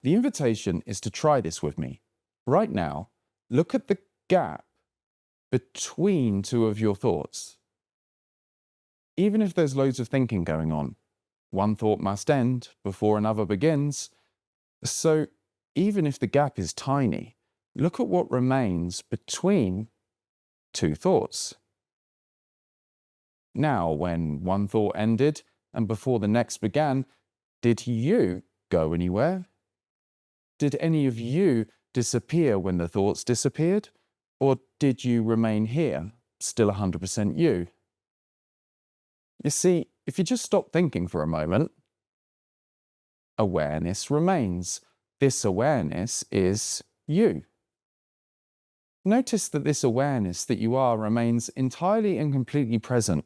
The invitation is to try this with me. Right now, look at the gap between two of your thoughts. Even if there's loads of thinking going on, one thought must end before another begins. So even if the gap is tiny, look at what remains between two thoughts. Now, when one thought ended and before the next began, did you go anywhere? Did any of you disappear when the thoughts disappeared? Or did you remain here, still 100% you? You see, if you just stop thinking for a moment, awareness remains. This awareness is you. Notice that this awareness that you are remains entirely and completely present,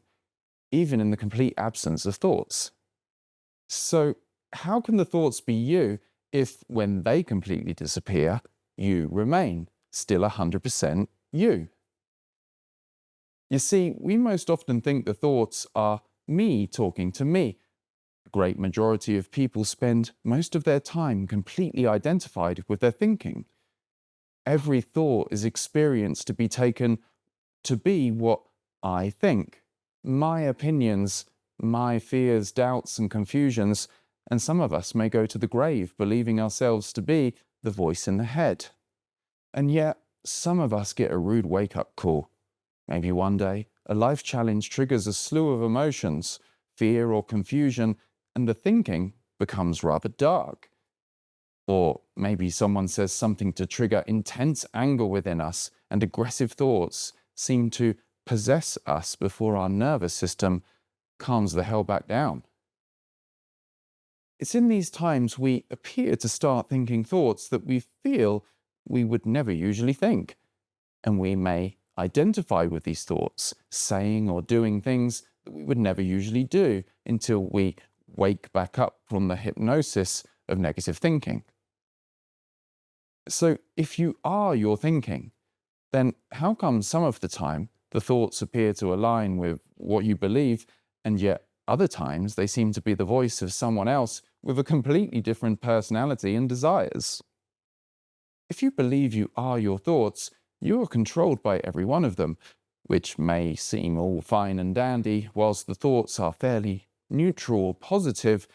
even in the complete absence of thoughts. So, how can the thoughts be you if, when they completely disappear, you remain, still 100% you? You see, we most often think the thoughts are me talking to me. A great majority of people spend most of their time completely identified with their thinking. Every thought is experienced to be taken to be what I think, my opinions, my fears, doubts, and confusions, and some of us may go to the grave believing ourselves to be the voice in the head. And yet, some of us get a rude wake-up call. Maybe one day, a life challenge triggers a slew of emotions, fear or confusion, and the thinking becomes rather dark. Or maybe someone says something to trigger intense anger within us, and aggressive thoughts seem to possess us before our nervous system calms the hell back down. It's in these times we appear to start thinking thoughts that we feel we would never usually think, and we may identify with these thoughts, saying or doing things that we would never usually do until we wake back up from the hypnosis of negative thinking. So if you are your thinking, then how come some of the time the thoughts appear to align with what you believe, and yet other times they seem to be the voice of someone else with a completely different personality and desires? If you believe you are your thoughts, you are controlled by every one of them, which may seem all fine and dandy whilst the thoughts are fairly neutral or positive,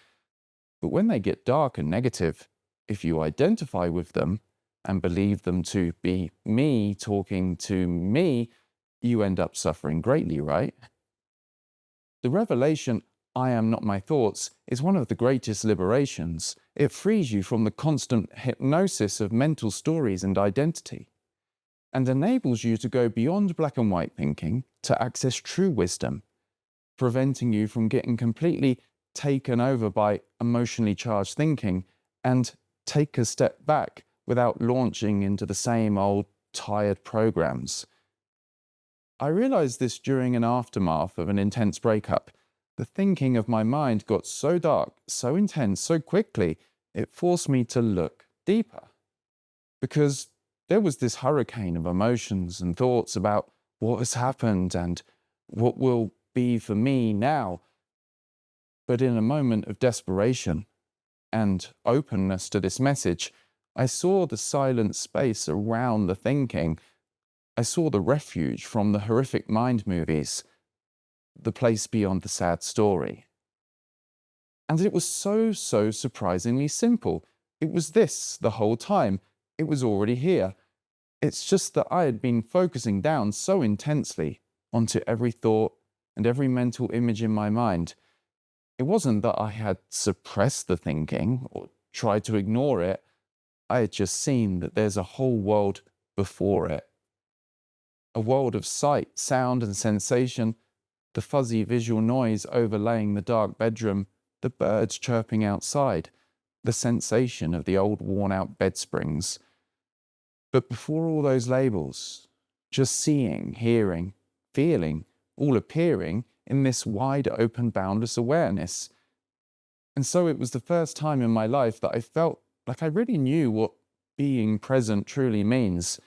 but when they get dark and negative, if you identify with them and believe them to be me talking to me, you end up suffering greatly, right? The revelation, I am not my thoughts, is one of the greatest liberations. It frees you from the constant hypnosis of mental stories and identity, and enables you to go beyond black and white thinking to access true wisdom, preventing you from getting completely taken over by emotionally charged thinking and take a step back without launching into the same old tired programs. I realized this during an aftermath of an intense breakup. The thinking of my mind got so dark, so intense, so quickly, it forced me to look deeper. Because there was this hurricane of emotions and thoughts about what has happened and what will be for me now. But in a moment of desperation and openness to this message, I saw the silent space around the thinking. I saw the refuge from the horrific mind movies, the place beyond the sad story. And it was so surprisingly simple. It was this the whole time. It was already here. It's just that I had been focusing down so intensely onto every thought and every mental image in my mind. It wasn't that I had suppressed the thinking or tried to ignore it. I had just seen that there's a whole world before it. A world of sight, sound, and sensation, the fuzzy visual noise overlaying the dark bedroom, the birds chirping outside, the sensation of the old worn-out bed springs. But before all those labels, just seeing, hearing, feeling, all appearing in this wide open, boundless awareness. And so it was the first time in my life that I felt like I really knew what being present truly means.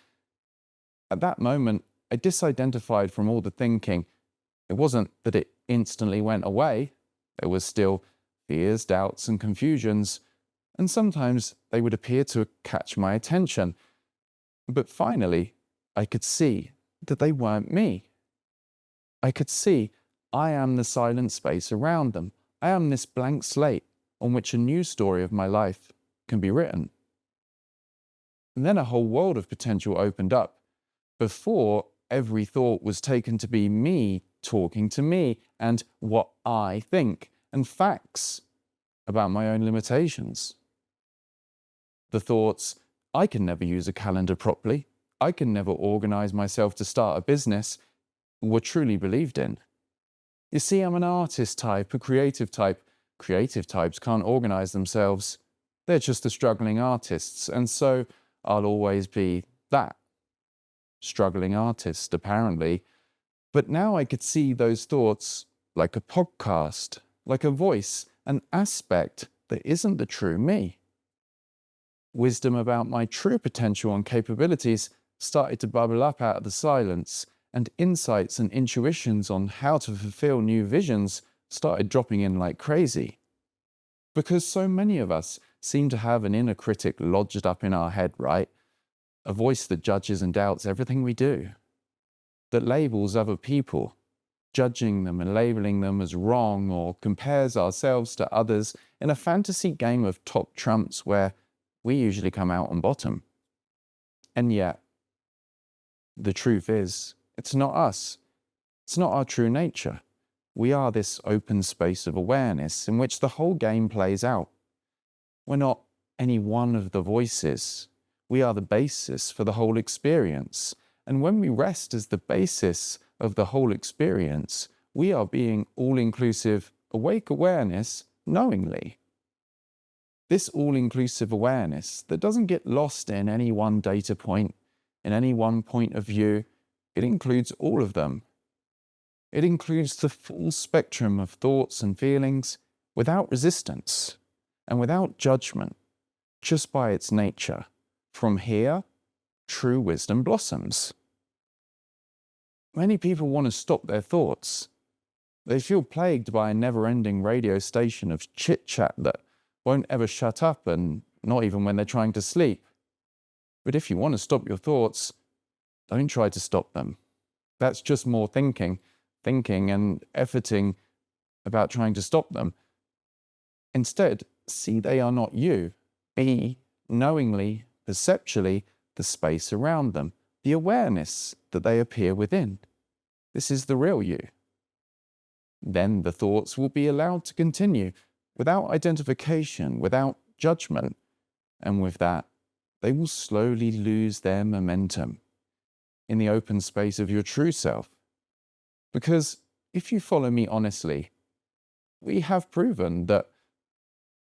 At that moment, I disidentified from all the thinking. It wasn't that it instantly went away. There was still fears, doubts, and confusions. and sometimes they would appear to catch my attention. But finally, I could see that they weren't me. I could see I am the silent space around them. I am this blank slate on which a new story of my life can be written. And then a whole world of potential opened up. Before, every thought was taken to be me talking to me and what I think, and facts about my own limitations. The thoughts, I can never use a calendar properly, I can never organize myself to start a business, were truly believed in. You see, I'm an artist type, a creative type. Creative types can't organize themselves. They're just the struggling artists, and so I'll always be that. Struggling artist, apparently. But now I could see those thoughts like a podcast, like a voice, an aspect that isn't the true me. Wisdom about my true potential and capabilities started to bubble up out of the silence, and insights and intuitions on how to fulfill new visions started dropping in like crazy. Because so many of us seem to have an inner critic lodged up in our head, right? A voice that judges and doubts everything we do, that labels other people, judging them and labeling them as wrong, or compares ourselves to others in a fantasy game of top trumps where we usually come out on bottom. And yet, the truth is, it's not us. It's not our true nature. We are this open space of awareness in which the whole game plays out. We're not any one of the voices. We are the basis for the whole experience. And when we rest as the basis of the whole experience, we are being all-inclusive, awake awareness knowingly. This all-inclusive awareness that doesn't get lost in any one data point, in any one point of view, it includes all of them. It includes the full spectrum of thoughts and feelings without resistance and without judgment, just by its nature. From here, true wisdom blossoms. Many people want to stop their thoughts. They feel plagued by a never-ending radio station of chit-chat that won't ever shut up, and not even when they're trying to sleep. But if you want to stop your thoughts, don't try to stop them. That's just more thinking and efforting about trying to stop them. Instead, see they are not you. Be, knowingly, perceptually, the space around them, the awareness that they appear within. This is the real you. Then the thoughts will be allowed to continue without identification, without judgment, and with that, they will slowly lose their momentum in the open space of your true self. Because if you follow me honestly, we have proven that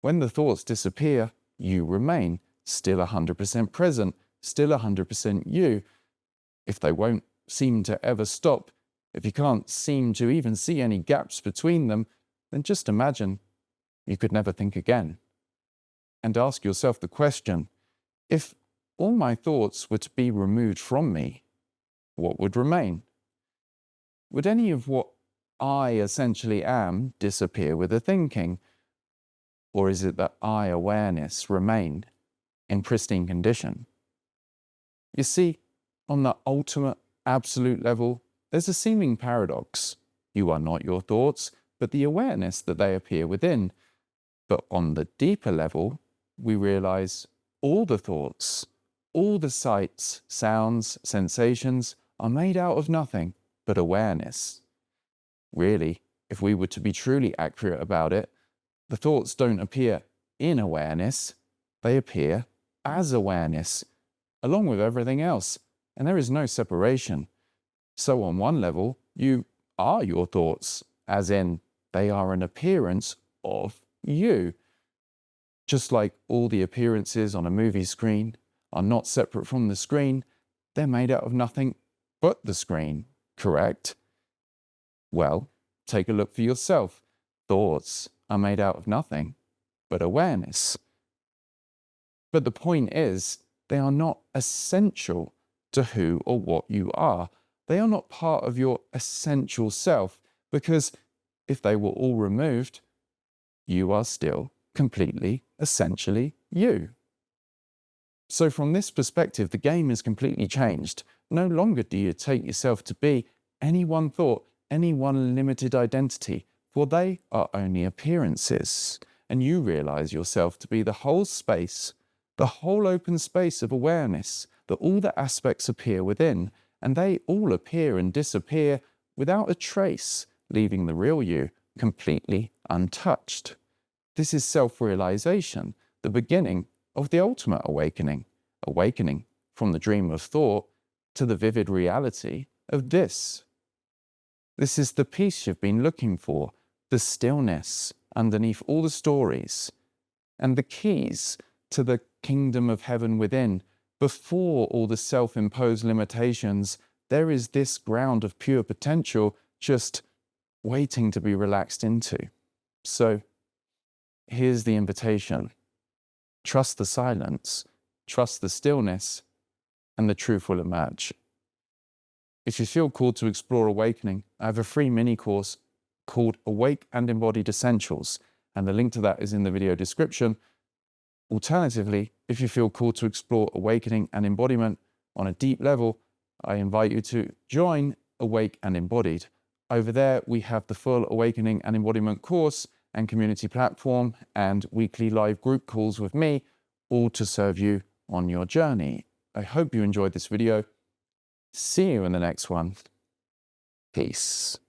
when the thoughts disappear, you remain still 100% present, still 100% you. If they won't seem to ever stop, if you can't seem to even see any gaps between them, then just imagine you could never think again. And ask yourself the question, if all my thoughts were to be removed from me, what would remain? Would any of what I essentially am disappear with the thinking? Or is it that I awareness remained in pristine condition? You see, on the ultimate, absolute level, there's a seeming paradox. You are not your thoughts, but the awareness that they appear within. But on the deeper level, we realize all the thoughts, all the sights, sounds, sensations are made out of nothing but awareness. Really, if we were to be truly accurate about it, the thoughts don't appear in awareness, they appear as awareness, along with everything else, and there is no separation. So on one level, you are your thoughts, as in they are an appearance of you. Just like all the appearances on a movie screen are not separate from the screen, they're made out of nothing but the screen, correct? Well, take a look for yourself. Thoughts are made out of nothing but awareness. But the point is, they are not essential to who or what you are. They are not part of your essential self, because if they were all removed, you are still completely, essentially you. So from this perspective, the game is completely changed. No longer do you take yourself to be any one thought, any one limited identity, for they are only appearances. And you realize yourself to be the whole space, the whole open space of awareness, that all the aspects appear within, and they all appear and disappear without a trace, leaving the real you completely untouched. This is self-realization, the beginning of the ultimate awakening, awakening from the dream of thought to the vivid reality of this. This is the peace you've been looking for, the stillness underneath all the stories, and the keys to the kingdom of heaven within. Before all the self-imposed limitations, there is this ground of pure potential just waiting to be relaxed into. So here's the invitation. Trust the silence, trust the stillness, and the truth will emerge. If you feel called to explore awakening, I have a free mini course called Awake and Embodied Essentials, and the link to that is in the video description. Alternatively, if you feel called to explore awakening and embodiment on a deep level, I invite you to join Awake and Embodied. Over there, we have the full Awakening and Embodiment course and community platform and weekly live group calls with me, all to serve you on your journey. I hope you enjoyed this video. See you in the next one. Peace.